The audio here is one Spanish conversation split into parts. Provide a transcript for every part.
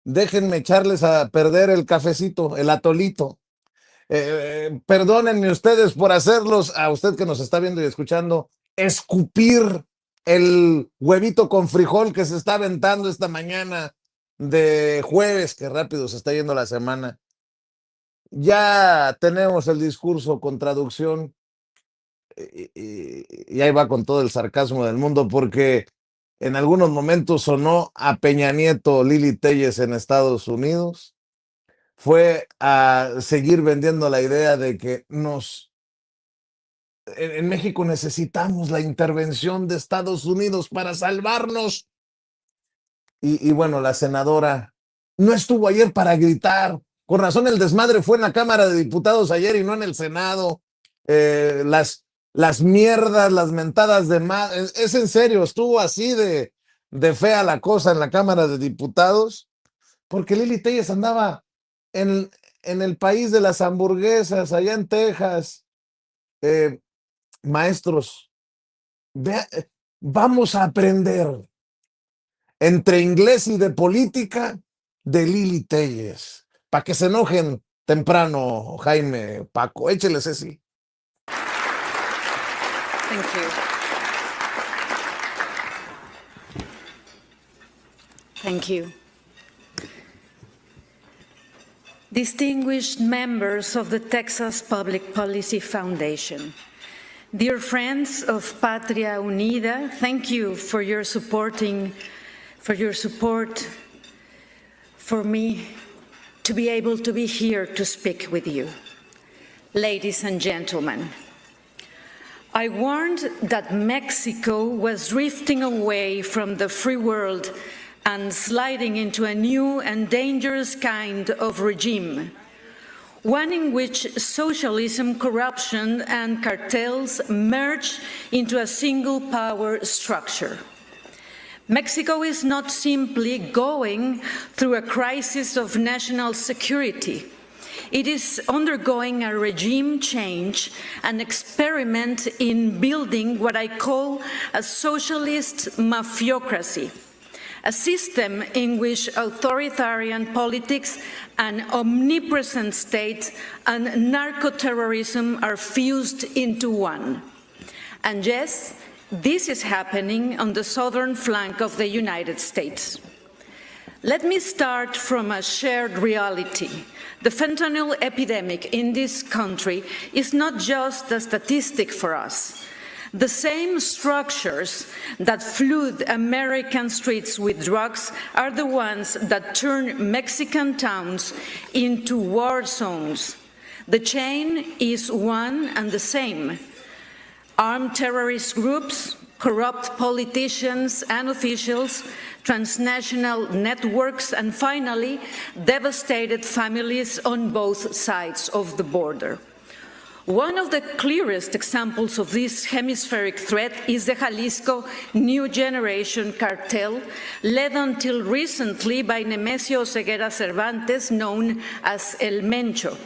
déjenme echarles a perder el cafecito, el atolito. Perdónenme ustedes por hacerlos, a usted que nos está viendo y escuchando, escupir el huevito con frijol que se está aventando esta mañana de jueves, que rápido se está yendo la semana. Ya tenemos el discurso con traducción y ahí va con todo el sarcasmo del mundo, porque en algunos momentos sonó a Peña Nieto, Lili Telles en Estados Unidos, fue a seguir vendiendo la idea de que en México necesitamos la intervención de Estados Unidos para salvarnos. Y bueno, la senadora no estuvo ayer para gritar. Con razón el desmadre fue en la Cámara de Diputados ayer y no en el Senado. Las mierdas, las mentadas de más. Es en serio, estuvo así de fea la cosa en la Cámara de Diputados, porque Lili Telles andaba en, en el país de las hamburguesas, allá en Texas. Maestros, vamos a aprender entre inglés y de política de Lili Telles, para que se enojen temprano, Jaime, Paco, écheles ese. Thank you. Thank you. Distinguished members of the Texas Public Policy Foundation, dear friends of Patria Unida, thank you for your support for me to be able to be here to speak with you. Ladies and gentlemen, I warned that Mexico was drifting away from the free world and sliding into a new and dangerous kind of regime, one in which socialism, corruption, and cartels merge into a single power structure. Mexico is not simply going through a crisis of national security. It is undergoing a regime change, an experiment in building what I call a socialist mafiocracy, a system in which authoritarian politics, an omnipresent state, and narco-terrorism are fused into one. And yes, this is happening on the southern flank of the United States. Let me start from a shared reality. The fentanyl epidemic in this country is not just a statistic for us. The same structures that flood American streets with drugs are the ones that turn Mexican towns into war zones. The chain is one and the same. Armed terrorist groups, corrupt politicians and officials, transnational networks, and finally, devastated families on both sides of the border. One of the clearest examples of this hemispheric threat is the Jalisco New Generation Cartel, led until recently by Nemesio Ceguera Cervantes, known as El Mencho.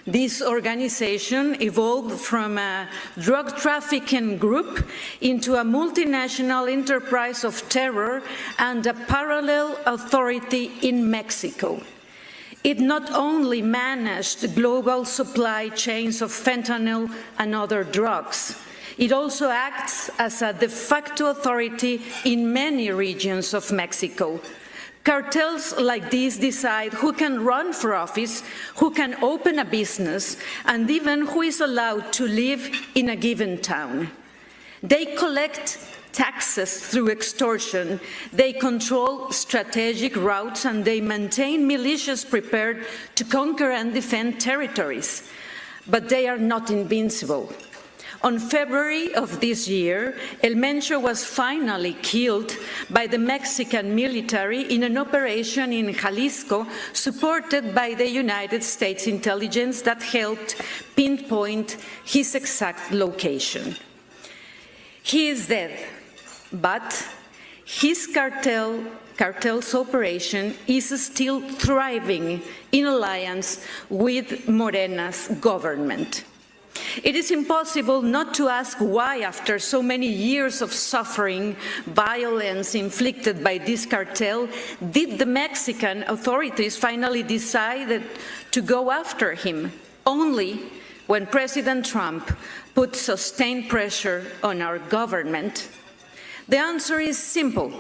This organization evolved from a drug trafficking group into a multinational enterprise of terror and a parallel authority in Mexico. It not only managed global supply chains of fentanyl and other drugs, it also acts as a de facto authority in many regions of Mexico. Cartels like these decide who can run for office, who can open a business, and even who is allowed to live in a given town. They collect taxes through extortion, they control strategic routes, and they maintain militias prepared to conquer and defend territories. But they are not invincible. On February of this year, El Mencho was finally killed by the Mexican military in an operation in Jalisco supported by the United States intelligence that helped pinpoint his exact location. He is dead, but his cartel's operation is still thriving in alliance with Morena's government. It is impossible not to ask why, after so many years of suffering, violence inflicted by this cartel, did the Mexican authorities finally decide to go after him, only when President Trump put sustained pressure on our government? The answer is simple.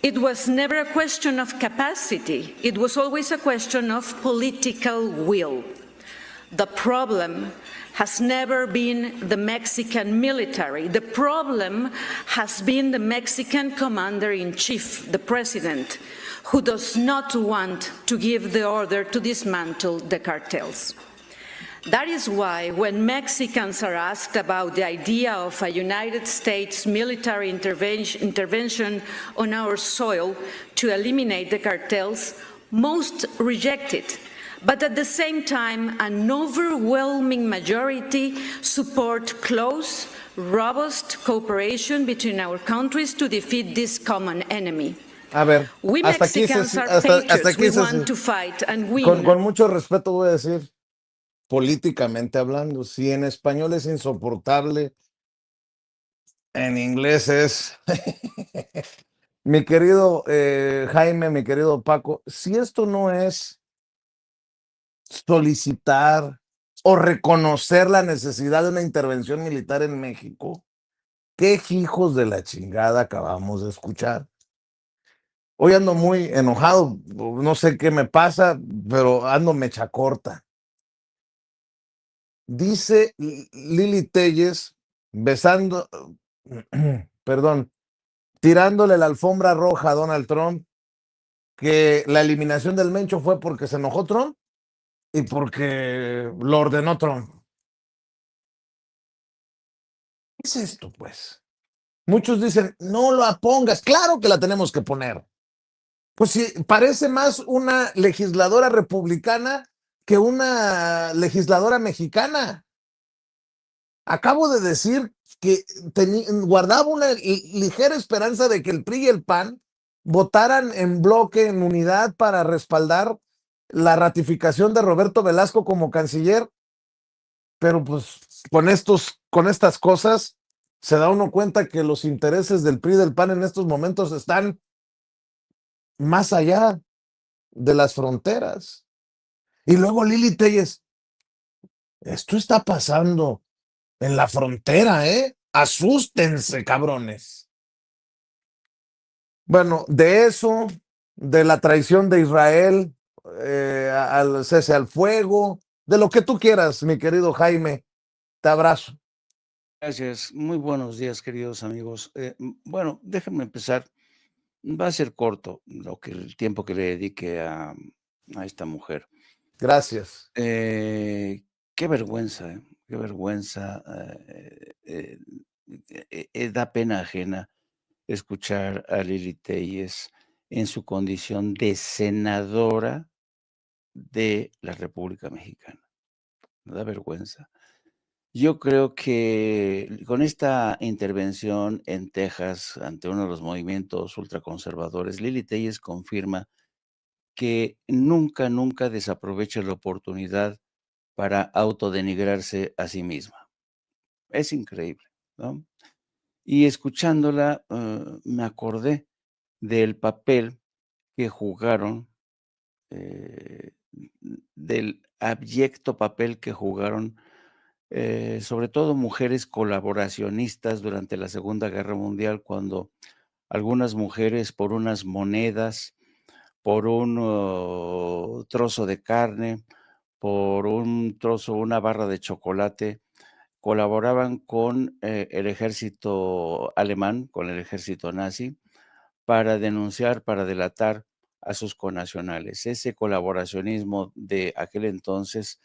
It was never a question of capacity. It was always a question of political will. The problem has never been the Mexican military. The problem has been the Mexican commander-in-chief, the president, who does not want to give the order to dismantle the cartels. That is why when Mexicans are asked about the idea of a United States military intervention on our soil to eliminate the cartels, most reject it. But at the same time, an overwhelming majority support close, robust cooperation between our countries to defeat this common enemy. A ver, We hasta aquí Mexicans are hasta patriots. aquí We want to fight and win. con mucho respeto voy a decir, políticamente hablando, si en español es insoportable, en inglés es... Mi querido Jaime, mi querido Paco, si esto no es solicitar o reconocer la necesidad de una intervención militar en México, ¿qué hijos de la chingada acabamos de escuchar? Hoy ando muy enojado, no sé qué me pasa, pero ando mecha corta. Dice Lili Telles, besando, perdón, tirándole la alfombra roja a Donald Trump, que la eliminación del Mencho fue porque se enojó Trump y porque lo ordenó Trump. ¿Qué es esto, pues? Muchos dicen, no la pongas, claro que la tenemos que poner. Pues sí, parece más una legisladora republicana que una legisladora mexicana. Acabo de decir que guardaba una ligera esperanza de que el PRI y el PAN votaran en bloque, en unidad, para respaldar la ratificación de Roberto Velasco como canciller, pero pues con estas cosas se da uno cuenta que los intereses del PRI y del PAN en estos momentos están más allá de las fronteras. Y luego Lili Telles, esto está pasando en la frontera, ¿eh? Asústense, cabrones. Bueno, de eso, de la traición de Israel, al cese al fuego, de lo que tú quieras, mi querido Jaime, te abrazo. Gracias. Muy buenos días, queridos amigos. Bueno, déjenme empezar. Va a ser corto el tiempo que le dedique a esta mujer. Gracias. Qué vergüenza, qué vergüenza. Da pena ajena escuchar a Lili Telles en su condición de senadora de la República Mexicana. Me da vergüenza. Yo creo que con esta intervención en Texas ante uno de los movimientos ultraconservadores, Lili Telles confirma que nunca, nunca desaprovecha la oportunidad para autodenigrarse a sí misma. Es increíble, ¿no? Y escuchándola, me acordé del papel que jugaron, del abyecto papel que jugaron sobre todo mujeres colaboracionistas durante la Segunda Guerra Mundial, cuando algunas mujeres por unas monedas, por un trozo de carne, por una barra de chocolate, colaboraban con el ejército alemán, con el ejército nazi, para denunciar, para delatar a sus connacionales. Ese colaboracionismo de aquel entonces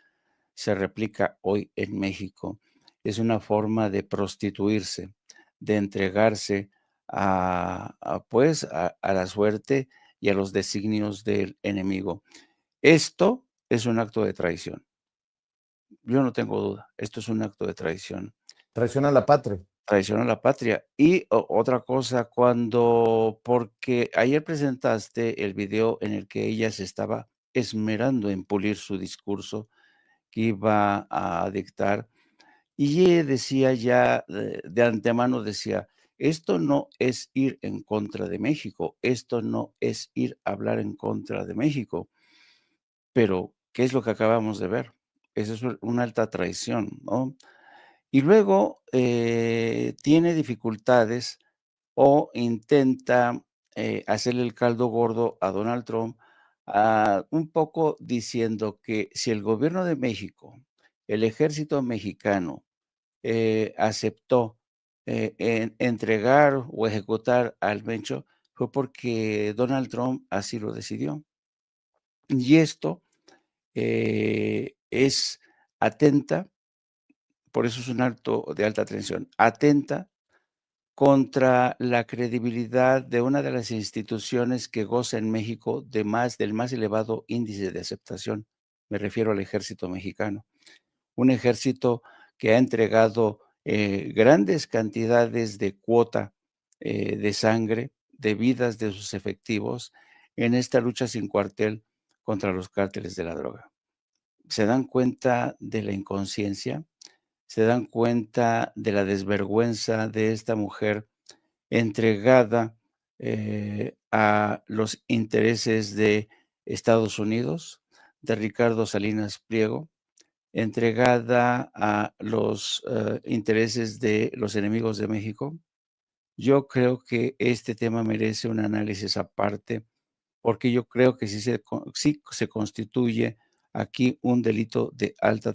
se replica hoy en México. Es una forma de prostituirse, de entregarse a la suerte y a los designios del enemigo. Esto es un acto de traición. Yo no tengo duda, esto es un acto de traición. Traición a la patria. Traición a la patria. Y otra cosa, porque ayer presentaste el video en el que ella se estaba esmerando en pulir su discurso que iba a dictar, Y ella decía ya de antemano, decía, esto no es ir en contra de México, esto no es ir a hablar en contra de México, pero ¿qué es lo que acabamos de ver? Eso es una alta traición, ¿no? Y luego tiene dificultades o intenta hacerle el caldo gordo a Donald Trump, un poco diciendo que si el gobierno de México, el ejército mexicano, aceptó entregar o ejecutar al Mencho, fue porque Donald Trump así lo decidió. Y esto es atenta, por eso es un acto de alta tensión, atenta contra la credibilidad de una de las instituciones que goza en México del más elevado índice de aceptación. Me refiero al ejército mexicano. Un ejército que ha entregado grandes cantidades de cuota de sangre, de vidas de sus efectivos en esta lucha sin cuartel contra los cárteles de la droga. Se dan cuenta de la inconsciencia, se dan cuenta de la desvergüenza de esta mujer entregada a los intereses de Estados Unidos, de Ricardo Salinas Pliego, entregada a los intereses de los enemigos de México. Yo creo que este tema merece un análisis aparte, porque yo creo que sí se constituye aquí un delito de alta